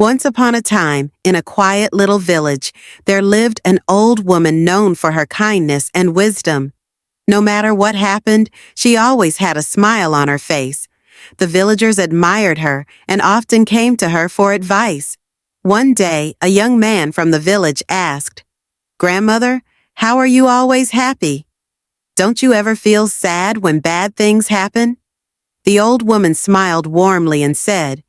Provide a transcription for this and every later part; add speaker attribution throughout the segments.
Speaker 1: Once upon a time, in a quiet little village, there lived an old woman known for her kindness and wisdom. No matter what happened, she always had a smile on her face. The villagers admired her and often came to her for advice. One day, a young man from the village asked, "Grandmother, how are you always happy? Don't you ever feel sad when bad things happen?" The old woman smiled warmly and said,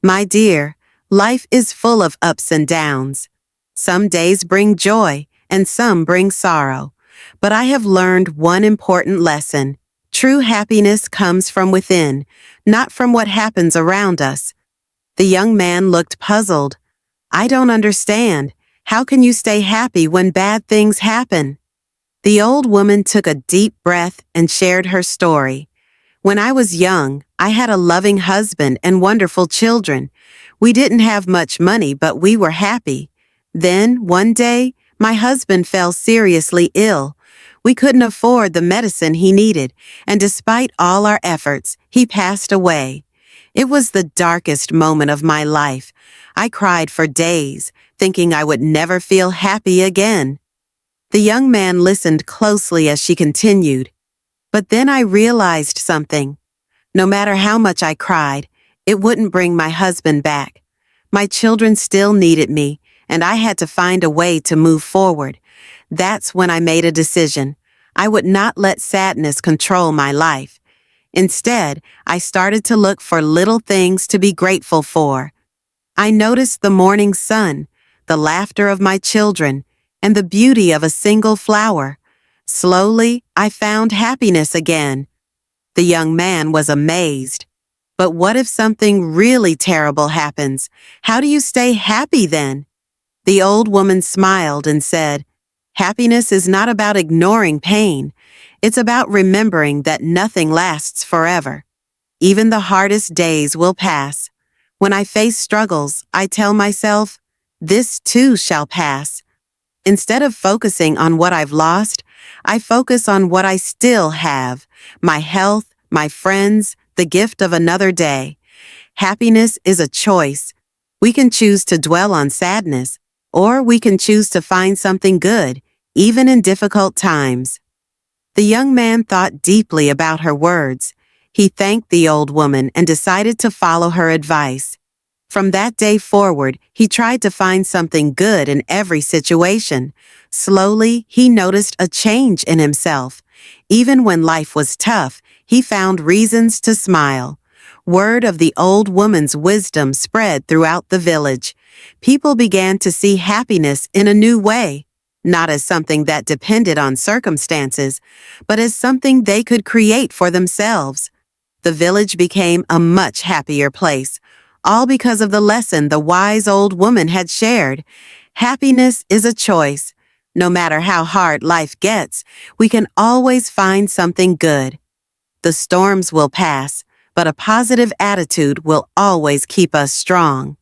Speaker 1: "My dear, life is full of ups and downs. Some days bring joy and some bring sorrow. But I have learned one important lesson. True happiness comes from within, not from what happens around us." The young man looked puzzled. "I don't understand. How can you stay happy when bad things happen?" The old woman took a deep breath and shared her story. "When I was young, I had a loving husband and wonderful children. We didn't have much money, but we were happy. Then, one day, my husband fell seriously ill. We couldn't afford the medicine he needed, and despite all our efforts, he passed away. It was the darkest moment of my life. I cried for days, thinking I would never feel happy again." The young man listened closely as she continued. "But then I realized something. No matter how much I cried, it wouldn't bring my husband back. My children still needed me, and I had to find a way to move forward. That's when I made a decision. I would not let sadness control my life. Instead, I started to look for little things to be grateful for. I noticed the morning sun, the laughter of my children, and the beauty of a single flower. Slowly, I found happiness again." The young man was amazed. "But what if something really terrible happens? How do you stay happy then?" The old woman smiled and said, "Happiness is not about ignoring pain. It's about remembering that nothing lasts forever. Even the hardest days will pass. When I face struggles, I tell myself, this too shall pass. Instead of focusing on what I've lost, I focus on what I still have, my health, my friends, the gift of another day. Happiness is a choice. We can choose to dwell on sadness, or we can choose to find something good, even in difficult times." The young man thought deeply about her words. He thanked the old woman and decided to follow her advice. From that day forward, he tried to find something good in every situation. Slowly, he noticed a change in himself. Even when life was tough, he found reasons to smile. Word of the old woman's wisdom spread throughout the village. People began to see happiness in a new way, not as something that depended on circumstances, but as something they could create for themselves. The village became a much happier place, all because of the lesson the wise old woman had shared. Happiness is a choice. No matter how hard life gets, we can always find something good. The storms will pass, but a positive attitude will always keep us strong.